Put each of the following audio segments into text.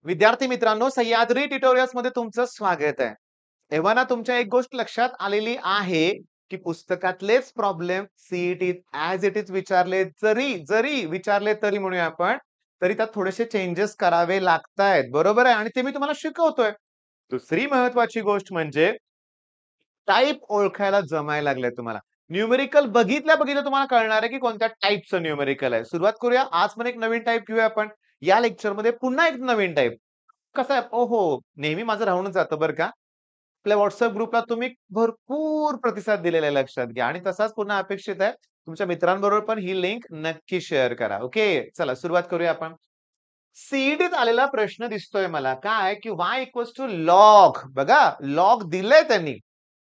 विद्यार्थी मित्रांनो, सह्याद्री ट्युटोरियल्स मध्ये तुमचं स्वागत आहे. तेव्हा ना तुमच्या एक गोष्ट लक्षात आलेली आहे, की पुस्तकातलेच प्रॉब्लेम सीईटीत ॲज इट इज विचारले जरी जरी विचारले तरी म्हणूया आपण, तरी त्यात थोडेसे चेंजेस करावे लागतायत. बरोबर आहे आणि ते मी तुम्हाला शिकवतोय. दुसरी महत्वाची गोष्ट म्हणजे टाइप ओळखायला जमायला लागलंय तुम्हाला. न्यूमेरिकल बघितल्या तुम्हाला कळणार आहे, की कोणत्या टाइपचं न्यूमेरिकल आहे. सुरुवात करूया. आज पण एक नवीन टाइप घेऊया आपण. या लेक्चरमध्ये पुन्हा एक नवीन टाइप. कसं आहे ओहो! नेहमी माझं राहूनच जातं बरं का. आपल्या WhatsApp ग्रुपला तुम्ही भरपूर प्रतिसाद दिलेला आहे लक्षात घ्या आणि तसाच पुन्हा अपेक्षित आहे. तुमच्या मित्रांबरोबर पण ही लिंक नक्की शेअर करा. ओके. चला सुरुवात करूया आपण. सीईटीत आलेला प्रश्न दिसतोय मला काय, की y इक्वॉल्स टू लॉग बघा लॉग दिलंय त्यांनी.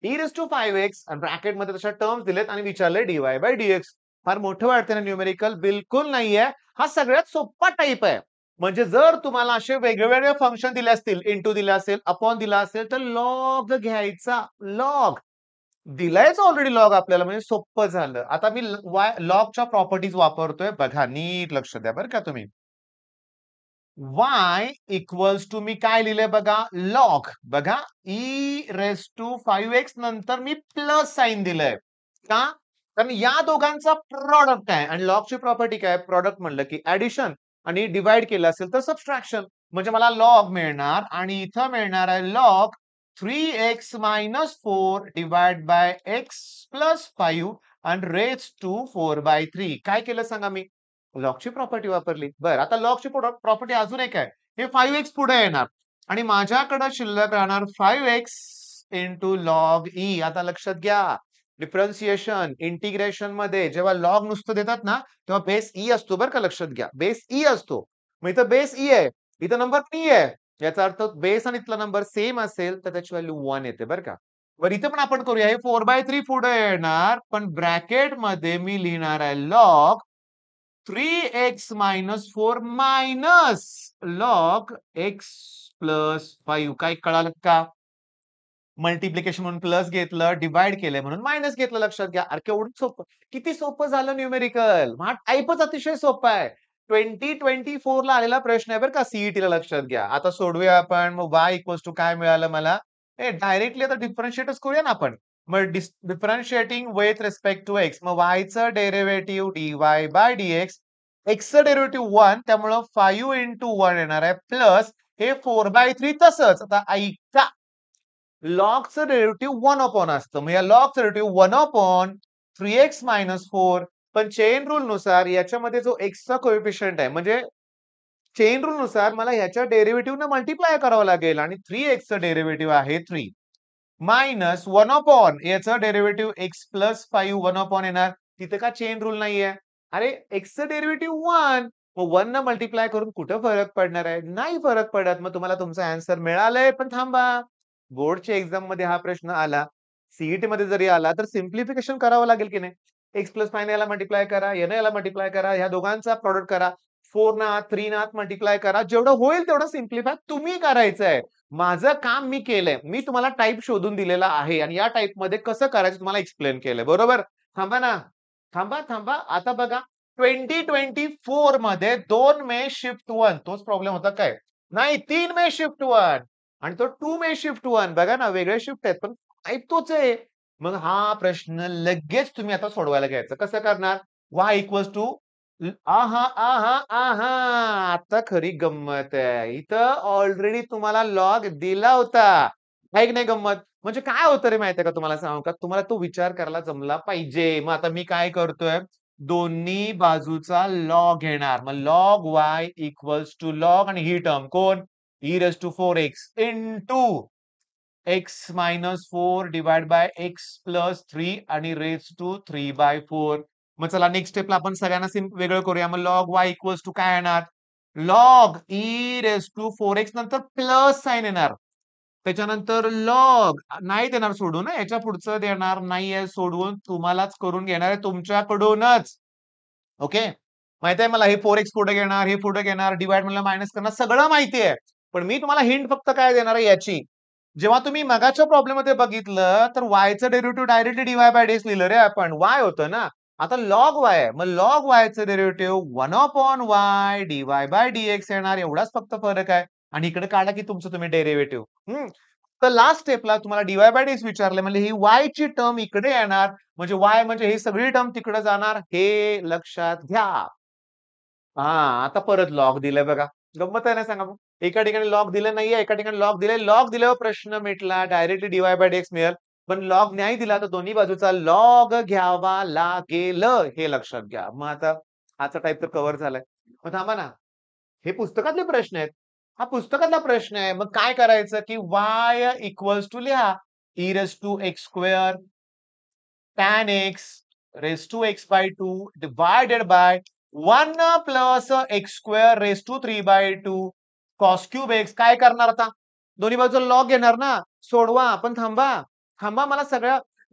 e रेज टू 5x आणि ब्रॅकेटमध्ये तशा टर्म्स दिलेत आणि विचारलंय dy/dx. फार मोठं वाटतंय ना न्यूमेरिकल? बिलकुल नाहीये. हा सगळ्यात सोपा टाइप आहे. म्हणजे जर तुम्हाला असे वेगवेगळे फंक्शन दिले असतील, इंटू दिला असेल, अपॉन दिला असेल, तर लॉग घ्यायचा. लॉग. दिलायच ऑलरेडी लॉग आपल्याला म्हणजे सोपं झालं. आता मी लॉगच्या प्रॉपर्टीज वापरतोय. बघा नीट लक्ष द्या बरं का तुम्ही. y इक्वल्स टू मी काय लिहिलंय बघा लॉग बघा e रेस टू 5x नंतर मी प्लस साइन दिलंय का कारण या दोघांचा प्रॉडक्ट आहे आणि लॉगची प्रॉपर्टी काय प्रॉडक्ट म्हणलं की ऍडिशन आणि डिवाइड केलं असेल तर सबट्रॅक्शन म्हणजे मला लॉग मिळणार आणि इथं मिळणार आहे log 3x minus 4 divide by x plus 5 आणि रेस टू 4/3 काय केलं सांगा मी लॉगची प्रॉपर्टी वापरली. बरं आता लॉगची प्रॉपर्टी अजून एक आहे. हे 5x पुढे येणार आणि माझ्याकडे शिल्लक राहणार 5x इंटू लॉग ई. आता लक्षात घ्या. डिफरन्सिएशन, इंटिग्रेशन मध्ये जेव्हा लॉग नुसतं देतात ना, तेव्हा बेस ई असतो बरं का लक्षात घ्या. बेस ई असतो. मग इथं बेस ई आहे. इथं नंबर 3 आहे. याचा अर्थ बेस आणि इथला नंबर सेम असेल तर त्याची व्हॅल्यू 1 येते बरं का. बरं इथं पण आपण करूया. हे 4/3 पुढे येणार पण ब्रॅकेटमध्ये मी लिहिणार आहे log 3x minus 4 minus log x plus 5 काय कळालं का? मल्टिप्लिकेशन म्हणून प्लस घेतलं, डिवाइड केलंय म्हणून मायनस घेतलं लक्षात घ्या. अरे केवढं सोपं. किती सोपं झालं न्यूमेरिकल. हा टाइपच अतिशय सोपा आहे. 2024 ला आलेला प्रश्न आहे बरं का सीईटीला लक्षात घ्या. आता सोडवूया आपण. मग y इक्वल्स टू काय मिळालं मला? हे डायरेक्टली आता डिफरन्शिएटच करूया ना आपण. मग differentiating with respect to x. मग y चं डेरिव्हेटिव्ह dy/dx. x चं डेरिव्हेटिव्ह 1 त्यामुळं 5 इंटू 1 येणार आहे प्लस हे 4/3 तसंच. आता ऐका लॉगचं डेरिव्हेटिव्ह 1 अपॉन असतं. मग या लॉगचं डेरिव्हेटिव्ह 1 अपॉन 3x मायनस 4 पण चेन रूल नुसार याच्यामध्ये जो एक्सचा कोएफिशियंट आहे म्हणजे चेन रूल नुसार मला ह्याच्या डेरिव्हेटिव्हनं मल्टिप्लाय करावं लागेल आणि 3x चं डेरिव्हेटिव्ह आहे 3 मायनस 1 अपॉन याचं डेरिव्हेटिव्ह x प्लस 5 1 अपॉन येणार. तिथे का चेन रूल नाहीये? अरे एक्सचं डेरिव्हेटिव्ह 1 मग 1 न मल्टिप्लाय करून कुठं फरक पडणार आहे? नाही फरक पडत. मग तुम्हाला तुमचा आन्सर मिळालंय पण थांबा. बोर्डच्या एक्झाम मध्ये हा प्रश्न आला. सीईटी मध्ये जरी आला तर सिम्प्लिफिकेशन करावं लागेल की नाही? x प्लस 5 ने याला मल्टिप्लाय करा, याने याला मल्टिप्लाय करा, ह्या दोघांचा प्रॉडक्ट करा. 4 ना 3 ना मल्टिप्लाय करा. जेवढं होईल तेवढं सिम्प्लिफाय तुम्ही करायचंय. माझं काम मी केलंय. मी तुम्हाला टाइप शोधून दिलेला आहे आणि या टाइपमध्ये कसं करायचं तुम्हाला एक्सप्लेन केलंय. बरोबर? थांबा ना. थांबा. आता बघा 2024 मध्ये 2 मे शिफ्ट 1 तोच प्रॉब्लेम होता काय? नाही 3 मे शिफ्ट 1 आणि तो 2 मे शिफ्ट 1 बघा ना वेगळे शिफ्ट आहेत पण टाइप तोच आहे. मग हा प्रश्न लगेच तुम्ही आता सोडवायला घ्यायचा. कसं करणार? y इक्वल्स टू आहा! आता खरी गंमत आहे. इथं ऑलरेडी तुम्हाला लॉग दिला होता. आहे की नाही गंमत? म्हणजे काय होतं रे माहितीये का तुम्हाला सांगू का? तुम्हाला तो विचार करायला जमला पाहिजे. मग आता मी काय करतोय? दोन्ही बाजूचा लॉग घेणार. मग log y equals to log आणि ही टर्म कोण? e raise to 4x into x minus 4 divide by x plus 3 आणि रेज टू 3/4. मग चला नेक्स्ट स्टेपला आपण सगळ्यांना वेगळं करूया. मग लॉग y इक्वल्स टू काय येणार? Log e raise to 4x नंतर प्लस साइन येणार. त्याच्यानंतर लॉग नाही देणार सोडून याच्या पुढचं देणार नाहीये सोडवून तुम्हालाच करून घेणार आहे तुमच्याकडूनच. ओके. माहिती आहे मला हे 4x पुढे घेणार, हे पुढे घेणार, डिव्हाइड म्हणलं मायनस करणार सगळं माहिती आहे. पण मी तुम्हाला हिंट फक्त काय देणार आहे याची. जेव्हा तुम्ही मगाच्या प्रॉब्लेम मध्ये बघितलं तर yचं डेरिव्हेटिव्ह डायरेक्टली dy/dx लिहिलं रे आपण. y होतं ना. आता लॉग y आहे. मग लॉग yचं डेरिव्हेटिव्ह 1 अपॉन y dy/dx येणार एवढाच फक्त फरक आहे. आणि इकडे काढा की तुमचं तुम्ही डेरिव्हेटिव्ह. तर लास्ट स्टेपला तुम्हाला dy बाय dx विचारले म्हणजे ही y ची टर्म इकडे येणार म्हणजे y म्हणजे ही सगळी टर्म तिकडे जाणार हे लक्षात घ्या. आता परत लॉग दिलंय बघा. गंमत आहे ना सांगा मग. एका ठिकाणी लॉग दिलं नाहीये, एका ठिकाणी लॉग दिलंय. लॉग दिल्यावर प्रश्न मिटला. डायरेक्टली dy बाय dx मिळेल. पण लॉग नाही दिला तर दोन्ही बाजूचा लॉग घ्यावा लागेल हे लक्षात घ्या. मग आता हाचा टाइप तर कव्हर झालाय. मग थांबा ना. हे पुस्तकातले प्रश्न आहेत. हा पुस्तकातला प्रश्न आहे. मग काय करायचं की y इक्वल्स टू लिहा e raise to x square tan x raise to x by 2 divided by 1 plus x square raise to 3 by 2 cos cube x काय करणार आता? दोन्ही बाजूला लॉग घेणार ना. सोडवा. पण थांबा. थांबा मला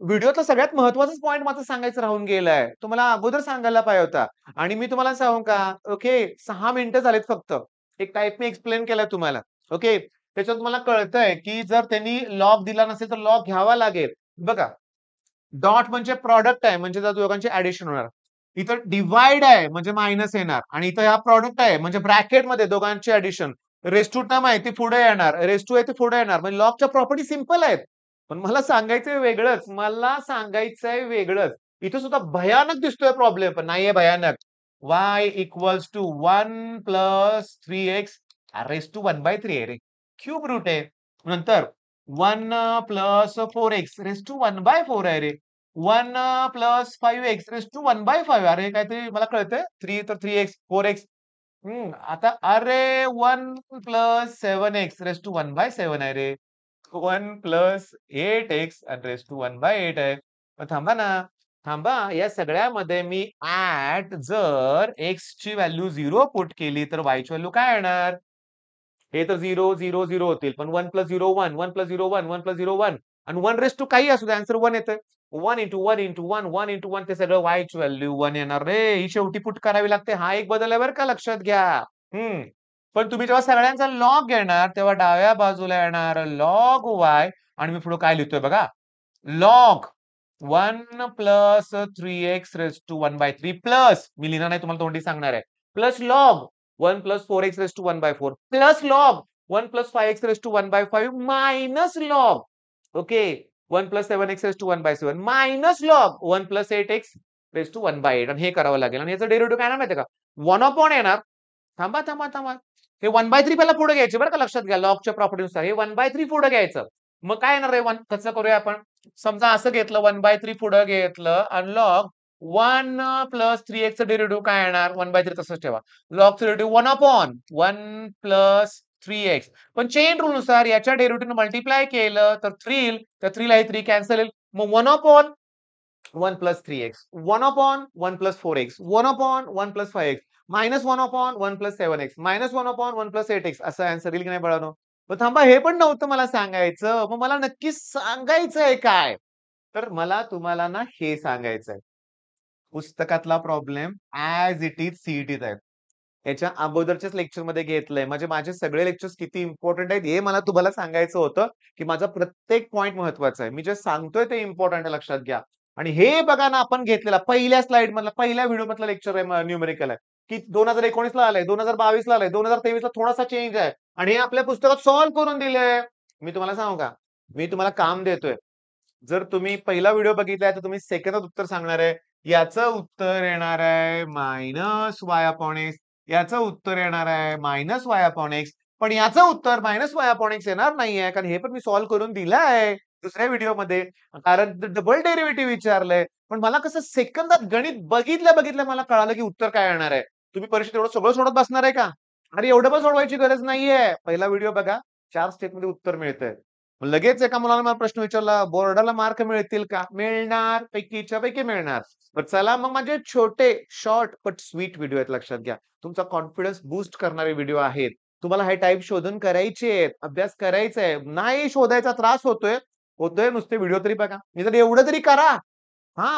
व्हिडिओतला सगळ्यात महत्वाचाच पॉइंट माझं सांगायचं राहून गेलाय. तो मला अगोदर सांगायला पाहिजे होता. आणि मी तुम्हाला सांगू का? ओके 6 मिनिटं झालेत फक्त. एक टाइप मी एक्सप्लेन केलाय तुम्हाला. ओके. त्याच्यात तुम्हाला कळतंय की जर त्यांनी लॉग दिला नसेल तर लॉग घ्यावा लागेल. बघा डॉट म्हणजे प्रॉडक्ट आहे म्हणजे त्या दोघांचे ऍडिशन होणार. इथं डिवाइड आहे म्हणजे मायनस येणार आणि इथं हा प्रॉडक्ट आहे म्हणजे ब्रॅकेटमध्ये दोघांचे ऍडिशन. रेस टू टर्म आहे ती पुढे येणार. रेस टू आहे ती पुढे येणार. म्हणजे लॉगच्या प्रॉपर्टी सिंपल आहेत. पण मला सांगायचंय वेगळंच. मला सांगायचंय वेगळंच. इथं सुद्धा भयानक दिसतोय प्रॉब्लेम पण नाहीये भयानक. y equals to 1 plus 3x raise to 1/3 आहे रे. क्यूब रूट आहे. नंतर 1 प्लस 4x रेस टू 1/4 आहे रे. 1 प्लस 5x रेस टू 1/5 अरे काहीतरी मला कळतंय 3 तर 3x 4x. आता अरे 1 प्लस 7x रेस टू 1/7 आहे रे. 1 प्लस 8x आणि रेस टू 1/8 आहे. मग थांबा ना. थांबा. या सगळ्यामध्ये मी जर x ची व्हॅल्यू 0 पुट केली तर y ची व्हॅल्यू काय येणार? हे तर 0, 0, 0 होतील. पण 1 प्लस 0, 1, 1 प्लस 0, 1, 1 प्लस 0, 1 आणि 1 रेस टू काही असू दे आन्सर 1 येतंय. 1 इंटू 1 इंटू 1, 1 इंटू 1 ते सगळं y ची व्हॅल्यू 1 येणार रे. ही शेवटी पुट करावी लागते. हा एक बदल आहे बरं का लक्षात घ्या. हं. पण तुम्ही जेव्हा सगळ्यांचा लॉग घेणार तेव्हा डाव्या बाजूला येणार लॉग y आणि मी पुढे काय लिहितोय बघा. Log 1 plus 3x raise to 1/3 plus मी लिहिणार नाही तुम्हाला तोंडी सांगणार आहे. Plus log 1 plus 4x raise to 1/4 plus log 1 plus 5x raise to 1/5 minus log okay 1 plus 7x raise to 1/7 minus log 1 plus 8x raise to 1/8 आणि हे करावं लागेल आणि याचं डेरिव्हेटिव्ह काय येणार माहिती का 1 अपॉन येणार. थांबा थांबा थांबा. हे 1/3 पहिला पुढे घ्यायचे बरं का लक्षात घ्या लॉगच्या प्रॉपर्टीनुसार हे 1/3 पुढे घ्यायचं. मग काय येणार आहे 1 कसं करूया आपण समजा असं घेतलं 1/3 पुढे घेतलं आणि लॉग 1 प्लस 3x चं डेरिव्हेटिव्ह काय येणार 1/3 तसंच ठेवा. लॉगचं डेरिव्हेटिव्ह 1 अपॉन 1 प्लस 3x पण चेन रूल नुसार याच्या डेरिव्हेटिव्ह मल्टिप्लाय केलं तर 3 येईल तर 3 ला 3 कॅन्सल येईल मग 1 upon 1 plus 3x 1 upon 1 plus 4x 1 upon 1 plus 5x minus 1 upon 1 plus 7x minus 1 upon 1 plus 8x असं आन्सर येईल की नाही बाळांनो. मग थांबा हे पण नव्हतं मला सांगायचं. मग मला नक्की सांगायचंय काय? तर मला तुम्हाला ना हे सांगायचंय. पुस्तकातला प्रॉब्लेम ॲज इट इज सीईटीत आहे. याच्या अगोदरच्याच लेक्चरमध्ये घेतलंय. म्हणजे माझे सगळे लेक्चर्स किती इम्पोर्टंट आहेत हे मला तुम्हाला सांगायचं होतं, की माझा प्रत्येक पॉइंट महत्वाचा आहे. मी जे सांगतोय ते इम्पोर्टंट आहे लक्षात घ्या. आणि हे बघा ना आपण घेतलेला पहिल्या स्लाइड मधला पहिल्या व्हिडिओ मधला लेक्चर आहे न्यूमेरिकल आहे, की 2019 ला आलंय, 2022 ला आलंय, 2023 ला थोडासा चेंज आहे आणि हे आपल्या पुस्तकात सॉल्व्ह करून दिलंय. मी तुम्हाला सांगू का? मी तुम्हाला काम देतोय. जर तुम्ही पहिला व्हिडिओ बघितलाय तर तुम्ही सेकंदात उत्तर सांगणार आहे. याचं उत्तर येणार आहे मायनस वाय अपॉन एक्स. याचं उत्तर येणार आहे मायनस वाय अपॉन एक्स. पण याचं उत्तर मायनस वाय अपॉन एक्स येणार नाहीये कारण हे पण मी सॉल्व्ह करून दिलं आहे दुसऱ्या व्हिडिओमध्ये. कारण डबल डेरिव्हेटिव्ह विचारलंय. पण मला कसं सेकंदात गणित बघितल्या बघितल्या मला कळालं की उत्तर काय येणार आहे. तुम्ही परीक्षेत एवढं सगळं सोडत बसणार आहे का? अरे एवढं पण सोडवायची गरज नाहीये. पहिला व्हिडिओ बघा 4 स्टेपमध्ये उत्तर मिळतंय. लगेच एका मुलाने मला प्रश्न विचारला, बोर्डाला मार्क मिळतील का? मिळणार, पैकीच्या पैकी मिळणार. तर चला मग माझे छोटे, शॉर्ट बट स्वीट व्हिडिओ आहेत लक्षात घ्या. तुमचा कॉन्फिडन्स बूस्ट करणारे व्हिडिओ आहेत. तुम्हाला हे टाइप शोधून करायचे आहेत, अभ्यास करायचा आहे. नाही शोधायचा त्रास होतोय, होतोय नुसते व्हिडिओ तरी बघा. निदान एवढं तरी करा.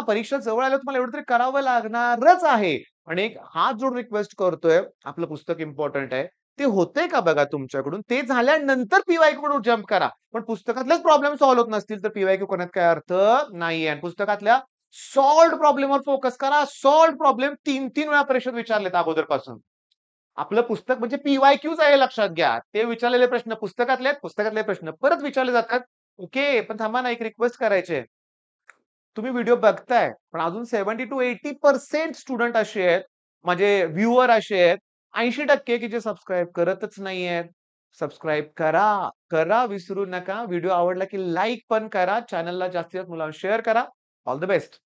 परीक्षा जवळ आल्यावर तुम्हाला एवढं तरी करावं लागणारच आहे. आणि एक हात जोडून रिक्वेस्ट करतोय, आपलं पुस्तक इम्पोर्टंट आहे. ते होतंय का बघा तुमच्याकडून. ते झाल्यानंतर पी-वाय-क्यू कडून जंप करा. पण पुस्तकातलेच प्रॉब्लेम सॉल्व्ह होत नसतील तर पी-वाय-क्यू करण्यात काही अर्थ नाहीये. आणि पुस्तकातल्या सॉल्व्हड प्रॉब्लेमवर फोकस करा. सॉल्व्हड प्रॉब्लेम 3-3 वेळा परीक्षेत विचारलेत अगोदरपासून. आपलं पुस्तक म्हणजे पी-वाय-क्यूज आहे लक्षात घ्या. ते विचारलेले प्रश्न पुस्तकातले आहेत, पुस्तकातले प्रश्न परत विचारले जातात. ओके, पण थांबा ना एक रिक्वेस्ट करायची आहे. तुम्ही व्हिडिओ बघताय, पण अजून 70% स्टुडंट असे आहेत, माझे व्ह्यूअर असे आहेत, 80% की जे सबस्क्राईब करतच नाहीयेत. सबस्क्राईब करा, करा विसरू नका. व्हिडिओ आवडला की लाईक पण करा. चॅनलला जास्तीत जास्त मुलांना शेअर करा. All the best.